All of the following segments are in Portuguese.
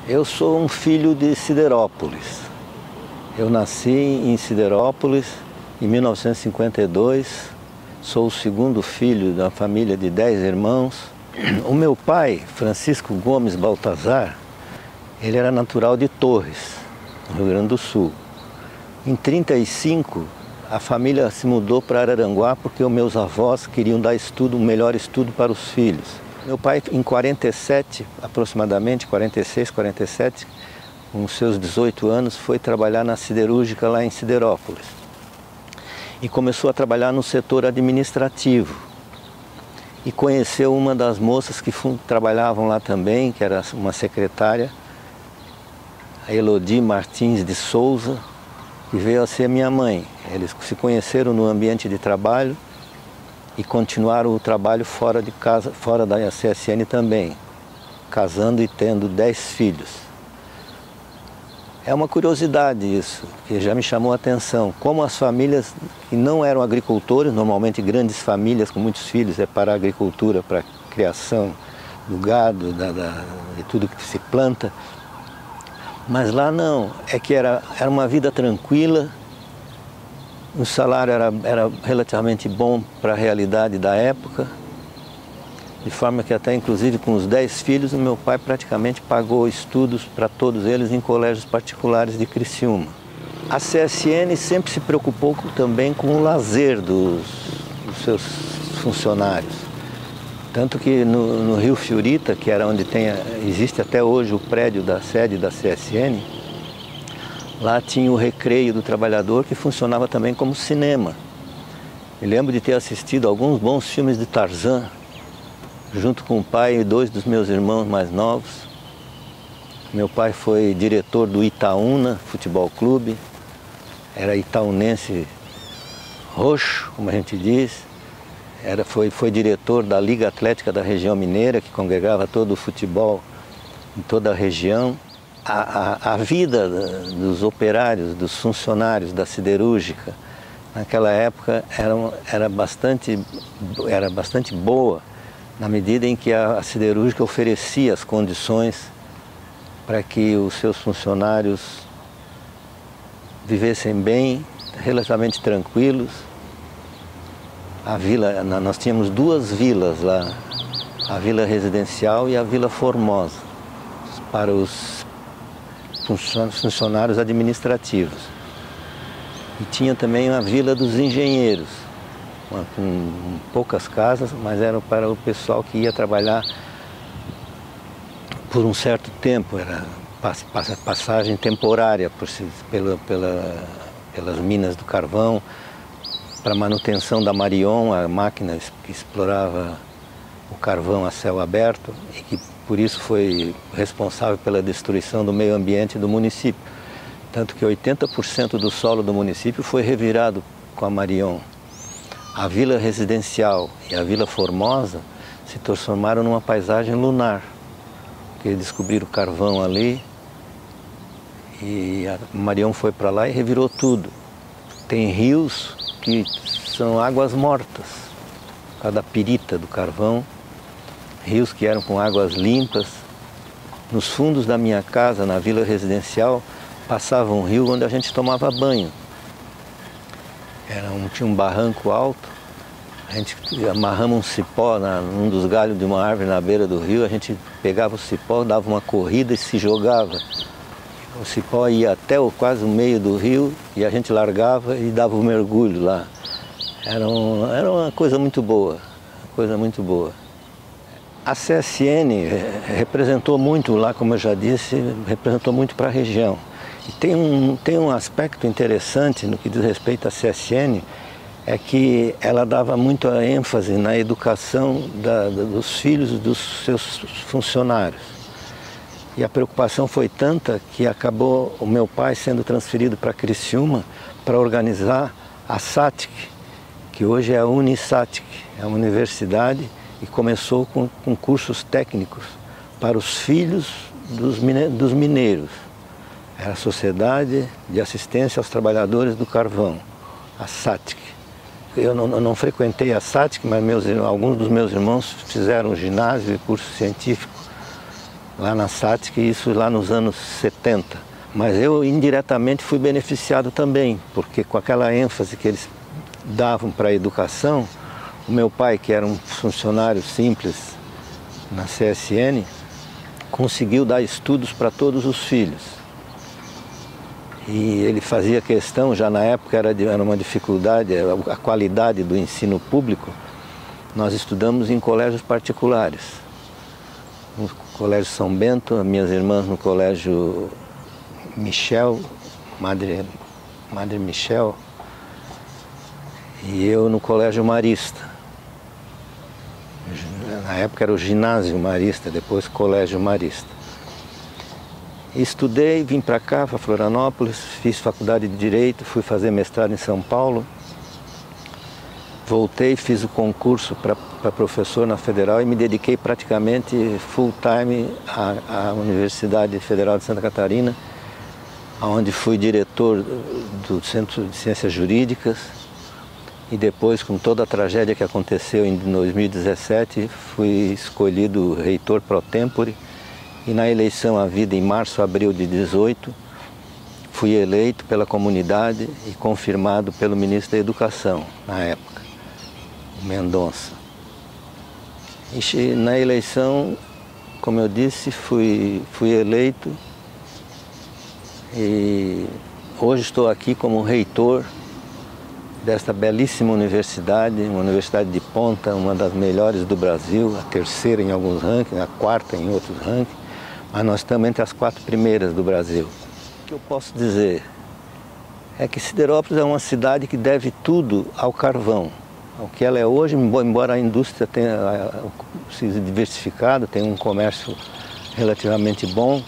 Eu sou um filho de Siderópolis. Eu nasci em Siderópolis em 1952. Sou o segundo filho da família de 10 irmãos. O meu pai, Francisco Gomes Baltazar, ele era natural de Torres, no Rio Grande do Sul. Em 1935, a família se mudou para Araranguá porque os meus avós queriam dar estudo, um melhor estudo para os filhos. Meu pai, em 47, aproximadamente, 46, 47, com seus 18 anos, foi trabalhar na siderúrgica lá em Siderópolis. E começou a trabalhar no setor administrativo. E conheceu uma das moças que trabalhavam lá também, que era uma secretária, a Elodie Martins de Souza, que veio a ser minha mãe. Eles se conheceram no ambiente de trabalho e continuaram o trabalho fora de casa, fora da CSN também, casando e tendo 10 filhos. É uma curiosidade isso, que já me chamou a atenção, como as famílias que não eram agricultores, normalmente grandes famílias com muitos filhos, é para a agricultura, para a criação do gado, de tudo que se planta. Mas lá não, é que era uma vida tranquila, o salário era relativamente bom para a realidade da época, de forma que até inclusive com os 10 filhos, o meu pai praticamente pagou estudos para todos eles em colégios particulares de Criciúma. A CSN sempre se preocupou também com o lazer dos seus funcionários. Tanto que no Rio Fiorita, que era onde existe até hoje o prédio da sede da CSN, lá tinha o Recreio do Trabalhador, que funcionava também como cinema. Me lembro de ter assistido alguns bons filmes de Tarzan, junto com o pai e 2 dos meus irmãos mais novos. Meu pai foi diretor do Itaúna Futebol Clube, era itaunense roxo, como a gente diz. Foi diretor da Liga Atlética da Região Mineira, que congregava todo o futebol em toda a região. A vida dos operários, dos funcionários da siderúrgica, naquela época era bastante boa, na medida em que a siderúrgica oferecia as condições para que os seus funcionários vivessem bem, relativamente tranquilos. A vila, nós tínhamos 2 vilas lá, a Vila Residencial e a Vila Formosa, para os funcionários administrativos. E tinha também a Vila dos Engenheiros, com poucas casas, mas era para o pessoal que ia trabalhar por um certo tempo, era passagem temporária pelas minas do carvão, para manutenção da Marion, a máquina que explorava o carvão a céu aberto e que por isso foi responsável pela destruição do meio ambiente do município. Tanto que 80% do solo do município foi revirado com a Marion. A Vila Residencial e a Vila Formosa se transformaram numa paisagem lunar, porque descobriram o carvão ali e a Marion foi para lá e revirou tudo. Tem rios que são águas mortas, por causa da pirita do carvão, rios que eram com águas limpas. Nos fundos da minha casa, na Vila Residencial, passava um rio onde a gente tomava banho. Tinha um barranco alto, a gente amarrava um cipó num dos galhos de uma árvore na beira do rio, a gente pegava o cipó, dava uma corrida e se jogava. O cipó ia até quase o meio do rio e a gente largava e dava um mergulho lá. Era uma coisa muito boa, A CSN representou muito lá, como eu já disse, representou muito para a região. E tem um aspecto interessante no que diz respeito à CSN, é que ela dava muita ênfase na educação dos filhos dos seus funcionários. E a preocupação foi tanta que acabou o meu pai sendo transferido para Criciúma para organizar a SATIC, que hoje é a Unisatic, é uma universidade, e começou com cursos técnicos para os filhos dos mineiros. Era a Sociedade de Assistência aos Trabalhadores do Carvão, a SATIC. Eu não frequentei a SATIC, mas alguns dos meus irmãos fizeram ginásio e curso científico lá na SATIC, isso lá nos anos 70. Mas eu indiretamente fui beneficiado também, porque com aquela ênfase que eles davam para a educação, o meu pai, que era um funcionário simples na CSN, conseguiu dar estudos para todos os filhos. E ele fazia questão, já na época era uma dificuldade, a qualidade do ensino público. Nós estudamos em colégios particulares. No Colégio São Bento, as minhas irmãs no Colégio Michel, Madre Michel, e eu no Colégio Marista. Na época era o Ginásio Marista, depois Colégio Marista. Estudei, vim para cá, para Florianópolis, fiz faculdade de Direito, fui fazer mestrado em São Paulo. Voltei, fiz o concurso para professor na Federal e me dediquei praticamente full time à Universidade Federal de Santa Catarina, onde fui diretor do Centro de Ciências Jurídicas. E depois, com toda a tragédia que aconteceu em 2017, fui escolhido reitor pro tempore. E na eleição havida em março, abril de 2018, fui eleito pela comunidade e confirmado pelo ministro da Educação, na época, o Mendonça. E na eleição, como eu disse, fui eleito e hoje estou aqui como reitor desta belíssima universidade, uma universidade de ponta, uma das melhores do Brasil, a terceira em alguns rankings, a quarta em outros rankings, mas nós estamos entre as 4 primeiras do Brasil. O que eu posso dizer é que Siderópolis é uma cidade que deve tudo ao carvão. O que ela é hoje, embora a indústria tenha se diversificado, tenha um comércio relativamente bom,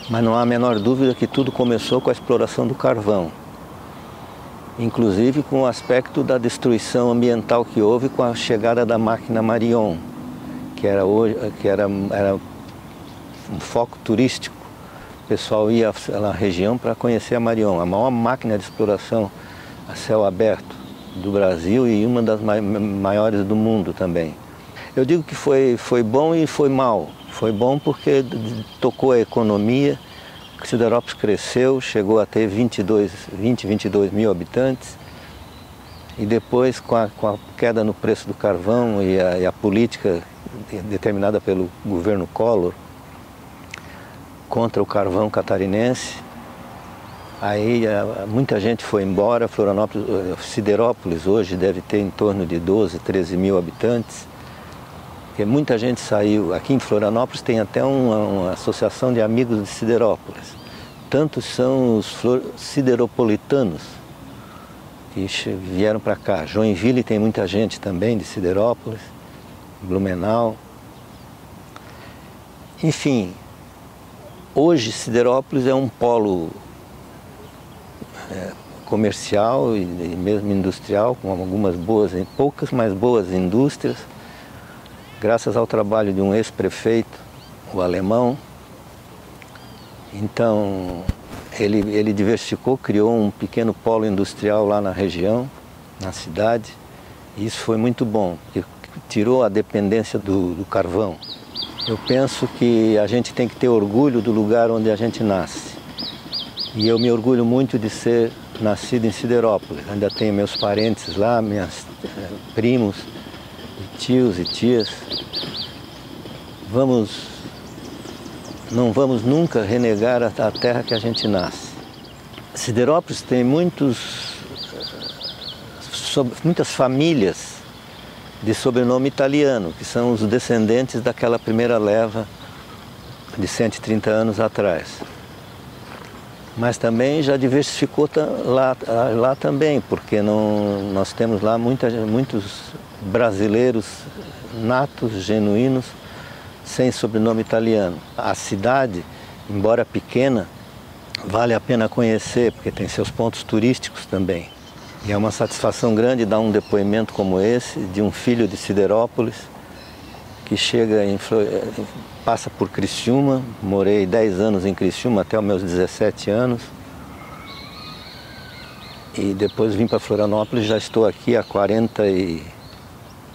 mas não há a menor dúvida que tudo começou com a exploração do carvão. Inclusive com o aspecto da destruição ambiental que houve com a chegada da máquina Marion, que era um foco turístico. O pessoal ia na região para conhecer a Marion, a maior máquina de exploração a céu aberto do Brasil e uma das maiores do mundo também. Eu digo que foi bom e foi mal. Foi bom porque tocou a economia, Siderópolis cresceu, chegou a ter 22 mil habitantes. E depois, com a queda no preço do carvão e a política determinada pelo governo Collor contra o carvão catarinense, aí muita gente foi embora. Siderópolis hoje deve ter em torno de 12, 13 mil habitantes, porque muita gente saiu. Aqui em Florianópolis tem até uma associação de amigos de Siderópolis. Tantos são os sideropolitanos que vieram para cá. Joinville tem muita gente também de Siderópolis, Blumenau. Enfim, hoje Siderópolis é um polo comercial e mesmo industrial, com algumas poucas, mas boas indústrias, graças ao trabalho de um ex-prefeito, o Alemão. Então, ele diversificou, criou um pequeno polo industrial lá na região, na cidade, e isso foi muito bom, porque tirou a dependência do carvão. Eu penso que a gente tem que ter orgulho do lugar onde a gente nasce. E eu me orgulho muito de ser nascido em Siderópolis. Ainda tenho meus parentes lá, meus primos, tios e tias. Não vamos nunca renegar a terra que a gente nasce. Siderópolis tem muitas famílias de sobrenome italiano, que são os descendentes daquela primeira leva de 130 anos atrás. Mas também já diversificou lá também, porque nós temos lá muitos brasileiros natos, genuínos, sem sobrenome italiano. A cidade, embora pequena, vale a pena conhecer, porque tem seus pontos turísticos também. E é uma satisfação grande dar um depoimento como esse, de um filho de Siderópolis, que passa por Criciúma. Morei 10 anos em Criciúma até os meus 17 anos. E depois vim para Florianópolis, já estou aqui há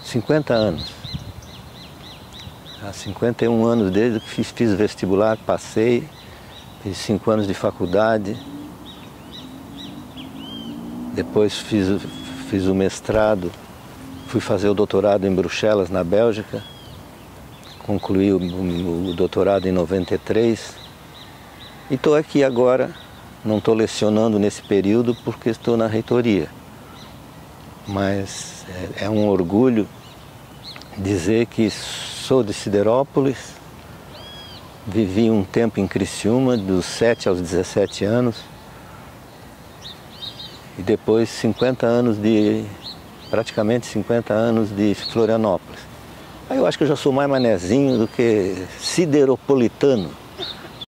50 anos. Há 51 anos desde que fiz vestibular, passei, fiz 5 anos de faculdade, depois fiz o mestrado, fui fazer o doutorado em Bruxelas, na Bélgica, concluí o doutorado em 93 e estou aqui agora, não estou lecionando nesse período porque estou na reitoria, mas é um orgulho dizer que sou de Siderópolis, vivi um tempo em Criciúma, dos 7 aos 17 anos, e depois praticamente 50 anos de Florianópolis. Aí eu acho que eu já sou mais manezinho do que sideropolitano.